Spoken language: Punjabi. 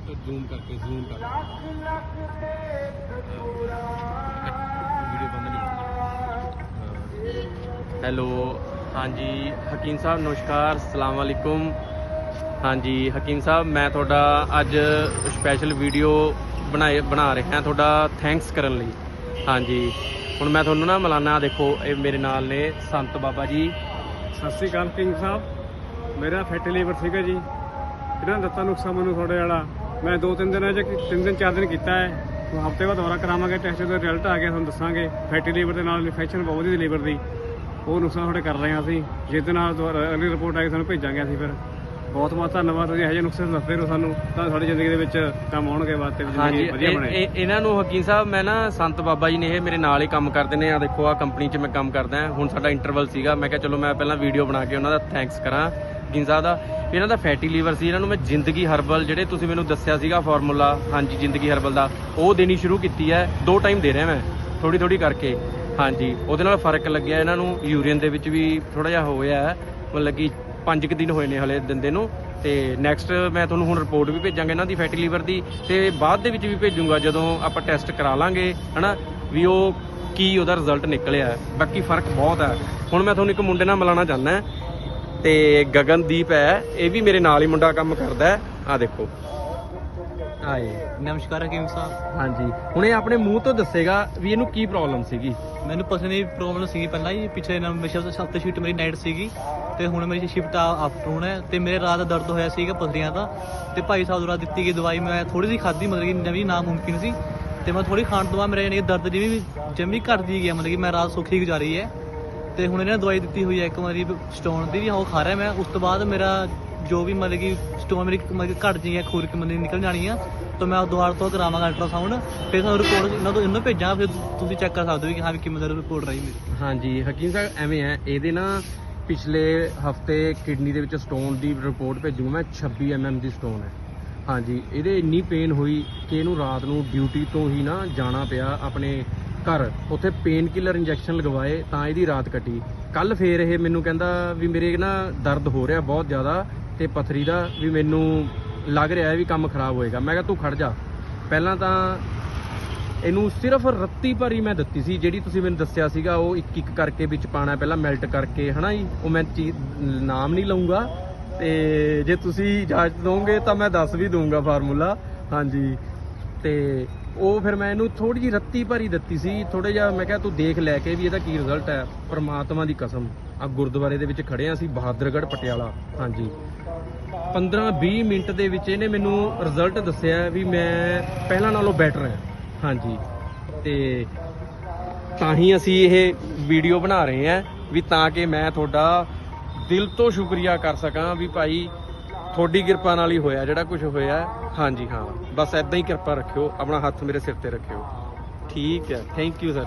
ਜ਼ੂਮ ਕਰਕੇ वीडियो बंद नहीं होगी। हेलो, हाँ जी हकीम साहब नमस्कार, अस्सलाम वालेकुम। हाँ जी हकीम साहब, मैं थोड़ा अज स्पैशल वीडियो बना रहा थोड़ा थैंक्स करन लई। हाँ जी, हुण मैं तुहानूं ना मिलाना, देखो ये मेरे नाल ने संत बाबा जी। सत श्री अकाल किंग साहब, मेरा फैटी लीवर सीगा जी, इन्होंने दिता नुस्खा मैनू थोड़े वाला। मैं 2-3 दिन 3 दिन 4 दिन किया है, हफ्ते बाद दोबारा करावांगे टेस्ट, का रिजल्ट आ गया तुहानूं दसांगे। फैटी लीवर के नाल इन्फैक्शन बहुत ही लीवर की, वो नुस्खा थोड़े कर रहे हैं असीं। जिस दिन अगली रिपोर्ट आएगी तुहानूं भेजांगे असीं। फिर बहुत बहुत धन्नवाद, तुसीं ਇਹੋ ਜਿਹੇ ਨੁਸਖੇ ਦੱਸਦੇ ਰਹੋ ਸਾਨੂੰ, ਤਾਂ ਸਾਡੀ ਜ਼ਿੰਦਗੀ ਦੇ ਵਿੱਚ ਕੰਮ ਆਉਣਗੇ ਵਾਸਤੇ, ਹਾਂਜੀ ਵਧੀਆ ਬਣੇ। ਇਹਨਾਂ ਨੂੰ ਹਕੀਮ ਸਾਹਿਬ, ਮੈਂ ਨਾ ਸੰਤ ਬਾਬਾ ਜੀ ਨੇ ਇਹ ਮੇਰੇ ਨਾਲ ਹੀ ਕੰਮ ਕਰਦੇ ਨੇ। ਆ ਦੇਖੋ ਆ ਕੰਪਨੀ 'ਚ ਮੈਂ ਕੰਮ ਕਰਦਾ। ਹੁਣ ਸਾਡਾ ਇੰਟਰਵਲ ਸੀਗਾ, ਮੈਂ ਕਿਹਾ ਚਲੋ ਮੈਂ ਪਹਿਲਾਂ ਵੀਡੀਓ ਬਣਾ ਕੇ ਉਹਨਾਂ ਦਾ ਥੈਂਕਸ ਕਰਾਂ ਹਕੀਮ ਸਾਹਿਬ ਦਾ। ਇਹਨਾਂ ਦਾ ਫੈਟੀ ਲੀਵਰ ਸੀ, ਇਹਨਾਂ ਨੂੰ ਮੈਂ ਜ਼ਿੰਦਗੀ ਹਰਬਲ ਜਿਹੜੇ ਤੁਸੀਂ ਮੈਨੂੰ ਦੱਸਿਆ ਸੀਗਾ ਫਾਰਮੂਲਾ, ਹਾਂਜੀ ਜ਼ਿੰਦਗੀ ਹਰਬਲ ਦਾ, ਉਹ ਦੇਣੀ ਸ਼ੁਰੂ ਕੀਤੀ ਹੈ। 2 ਟਾਈਮ ਦੇ ਰਿਹਾ ਮੈਂ ਥੋੜੀ ਥੋੜੀ ਕਰਕੇ। ਹਾਂਜੀ ਉਹਦੇ ਨਾਲ ਫਰਕ ਲੱਗਿਆ ਇਹਨਾਂ ਨੂੰ, ਯੂਰੀਨ ਦੇ ਵਿੱਚ ਵੀ ਥੋੜਾ ਜਿਹਾ ਹੋਇਆ, ਮਤਲਬ ਕਿ 5 ਦਿਨ ਹੋਏ ਨੇ ਹਲੇ ਦਿੰਦੇ ਨੂੰ। ਤੇ ਨੈਕਸਟ ਮੈਂ ਤੁਹਾਨੂੰ ਹੁਣ ਰਿਪੋਰਟ ਵੀ ਭੇਜਾਂਗਾ ਇਹਨਾਂ ਦੀ ਫੈਟੀ ਲੀਵਰ ਦੀ, ਤੇ ਬਾਅਦ ਦੇ ਵਿੱਚ ਵੀ ਭੇਜੂੰਗਾ ਜਦੋਂ ਆਪਾਂ ਟੈਸਟ ਕਰਾ ਲਾਂਗੇ ਹਨਾ, ਵੀ ਉਹ ਕੀ ਉਹਦਾ ਰਿਜ਼ਲਟ ਨਿਕਲਿਆ। ਬਾਕੀ ਫਰਕ ਬਹੁਤ ਹੈ। ਹੁਣ ਮੈਂ ਤੁਹਾਨੂੰ ਇੱਕ ਮੁੰਡੇ ਨਾਲ ਮਿਲਾਉਣਾ ਚਾਹੁੰਦਾ, ਤੇ ਗਗਨਦੀਪ ਹੈ, ਇਹ ਵੀ ਮੇਰੇ ਨਾਲ ਹੀ ਮੁੰਡਾ ਕੰਮ ਕਰਦਾ। ਆ ਦੇਖੋ ਆਏ। ਨਮਸਕਾਰ ਹਕੀਮ ਸਾਹਿਬ। ਹਾਂਜੀ ਹੁਣ ਇਹ ਆਪਣੇ ਮੂੰਹ ਤੋਂ ਦੱਸੇਗਾ ਵੀ ਇਹਨੂੰ ਕੀ ਪ੍ਰੋਬਲਮ ਸੀਗੀ। ਮੈਨੂੰ ਪਸੰਦੀ ਪ੍ਰੋਬਲਮ ਸੀਗੀ ਪਹਿਲਾਂ ਹੀ, ਪਿਛਲੇ ਹਫ਼ਤੇ ਸ਼ਿਫਟ ਮੇਰੀ ਨਾਈਟ ਸੀਗੀ, ਤੇ ਹੁਣ ਮੇਰੀ ਸ਼ਿਫਟ ਆਫਟਰਨੂਨ ਹੈ। ਤੇ ਮੇਰੇ ਰਾਤ ਦਾ ਦਰਦ ਹੋਇਆ ਸੀਗਾ ਪਥਰੀਆਂ ਦਾ, ਤੇ ਭਾਈ ਸਾਹਿਬ ਦੁਆਰਾ ਦਿੱਤੀ ਗਈ ਦਵਾਈ ਮੈਂ ਥੋੜੀ ਜਿਹੀ ਖਾਧੀ, ਮਤਲਬ ਕਿ ਨਵੀਂ ਨਾਮੁਮਕਿਨ ਸੀ। ਤੇ ਮੈਂ ਥੋੜੀ ਖਾਣ ਤੋਂ ਬਾਅਦ ਮੇਰੇ ਯਾਨੀ ਦਰਦ ਜਿਵੇਂ ਘਟਦੀ ਗਿਆ, ਮਤਲਬ ਕਿ ਮੈਂ ਰਾਤ ਸੌਖੀ ਗੁਜ਼ਾਰੀ ਹੈ। ਤੇ ਹੁਣ ਇਹਨਾਂ ਨੇ ਦਵਾਈ ਦਿੱਤੀ ਹੋਈ ਹੈ ਇੱਕ ਵਾਰੀ ਸਟੋਨ ਦੀ ਵੀ, ਉਹ ਖਾ ਰਿਹਾ ਮੈਂ। ਉਸ ਤੋਂ ਬਾਅਦ ਮੇਰਾ ਜੋ ਵੀ ਮਤਲਬ ਕਿ ਸਟੋਨ ਮੇਰੀ ਮਤਲਬ ਘਟ ਜੀ ਹੈ, ਖੂਰ ਕੇ ਮਤਲਬ ਨਿਕਲ ਜਾਣੀ ਆ। ਤਾਂ ਮੈਂ ਦੁਬਾਰਾ ਤੋਂ ਕਰਾਵਾਂਗਾ ਅਲਟਰਾਸਾਊਂਡ, ਫਿਰ ਤੁਹਾਨੂੰ ਰਿਪੋਰਟ ਇਹਨੂੰ ਭੇਜਾਂ, ਫਿਰ ਤੁਸੀਂ ਚੈੱਕ ਕਰ ਸਕਦੇ ਹੋ ਕਿ ਹਾਂ ਵੀ ਕਿਵੇਂ ਦਾ ਰਿਪੋਰਟ ਰਹੀ ਮੇਰੀ। ਹਾਂਜੀ ਹਕੀਮ ਸਾਹਿਬ ਐਵੇਂ ਹੈ, ਇਹਦੇ ਨਾ ਪਿਛਲੇ ਹਫਤੇ ਕਿਡਨੀ ਦੇ ਵਿੱਚ ਸਟੋਨ ਦੀ ਰਿਪੋਰਟ ਭੇਜੂਗਾ ਮੈਂ। 26 mm ਦੀ ਸਟੋਨ ਹੈ। ਹਾਂਜੀ ਇਹਦੇ ਇੰਨੀ ਪੇਨ ਹੋਈ ਕਿ ਇਹਨੂੰ ਰਾਤ ਨੂੰ ਡਿਊਟੀ ਤੋਂ ਹੀ ਨਾ ਜਾਣਾ ਪਿਆ ਆਪਣੇ ਘਰ, ਉੱਥੇ ਪੇਨ ਕਿਲਰ ਇੰਜੈਕਸ਼ਨ ਲਗਵਾਏ ਤਾਂ ਇਹਦੀ ਰਾਤ ਕੱਟੀ। ਕੱਲ ਫੇਰ ਇਹ ਮੈਨੂੰ ਕਹਿੰਦਾ ਵੀ ਮੇਰੇ ਨਾ ਦਰਦ ਹੋ ਰਿਹਾ ਬਹੁਤ ਜ਼ਿਆਦਾ, ਤੇ ਪਥਰੀ ਦਾ ਵੀ ਮੈਨੂੰ ਲੱਗ ਰਿਹਾ ਵੀ ਕੰਮ ਖਰਾਬ ਹੋਏਗਾ। ਮੈਂ ਕਿਹਾ ਤੂੰ ਖੜ ਜਾ, ਪਹਿਲਾਂ ਤਾਂ ਇਹਨੂੰ ਸਿਰਫ ਰੱਤੀ ਭਰੀ ਮੈਂ ਦਿੱਤੀ ਸੀ, ਜਿਹੜੀ ਤੁਸੀਂ ਮੈਨੂੰ ਦੱਸਿਆ ਸੀਗਾ, ਉਹ ਇੱਕ ਇੱਕ ਕਰਕੇ ਵਿੱਚ ਪਾਣਾ, ਪਹਿਲਾਂ ਮੈਲਟ ਕਰਕੇ ਹਨਾ ਜੀ। ਉਹ ਮੈਂ ਨਾਮ ਨਹੀਂ ਲਊਂਗਾ, ਤੇ ਜੇ ਤੁਸੀਂ ਇਜਾਜ਼ਤ ਦੋਗੇ ਤਾਂ ਮੈਂ ਦੱਸ ਵੀ ਦਊਂਗਾ ਫਾਰਮੂਲਾ। ਹਾਂਜੀ ਤੇ ਉਹ ਫਿਰ ਮੈਂ ਇਹਨੂੰ ਥੋੜੀ ਜਿਹੀ ਰੱਤੀ ਭਰੀ ਦਿੱਤੀ ਸੀ, ਥੋੜਾ ਜਿਹਾ ਮੈਂ ਕਿਹਾ ਤੂੰ ਦੇਖ ਲੈ ਕੇ ਵੀ ਇਹਦਾ ਕੀ ਰਿਜ਼ਲਟ ਹੈ। ਪਰਮਾਤਮਾ ਦੀ ਕਸਮ, ਆ ਗੁਰਦੁਆਰੇ ਦੇ ਵਿੱਚ ਖੜੇ ਹਾਂ ਅਸੀਂ, ਬਹਾਦਰਗੜ੍ਹ ਪਟਿਆਲਾ। ਹਾਂਜੀ 15-20 ਮਿੰਟ ਦੇ ਵਿੱਚ ਇਹਨੇ ਮੈਨੂੰ ਰਿਜ਼ਲਟ ਦੱਸਿਆ ਵੀ ਮੈਂ ਪਹਿਲਾਂ ਨਾਲੋਂ ਬੈਟਰ ਹਾਂ। ਹਾਂਜੀ ਤੇ ਤਾਂ ਹੀ ਅਸੀਂ ਇਹ ਵੀਡੀਓ ਬਣਾ ਰਹੇ ਹਾਂ, ਵੀ ਤਾਂ ਕਿ ਮੈਂ ਤੁਹਾਡਾ ਦਿਲ ਤੋਂ ਸ਼ੁਕਰੀਆ ਕਰ ਸਕਾਂ ਵੀ ਭਾਈ ਤੁਹਾਡੀ ਕਿਰਪਾ ਨਾਲ ਹੀ ਹੋਇਆ ਜਿਹੜਾ ਕੁਝ ਹੋਇਆ। ਹਾਂਜੀ ਹਾਂ, ਬਸ ਐਦਾਂ ਹੀ ਕਿਰਪਾ ਰੱਖਿਓ, ਆਪਣਾ ਹੱਥ ਮੇਰੇ ਸਿਰ ਤੇ ਰੱਖਿਓ। ਠੀਕ ਹੈ, ਥੈਂਕ ਯੂ ਸਰ।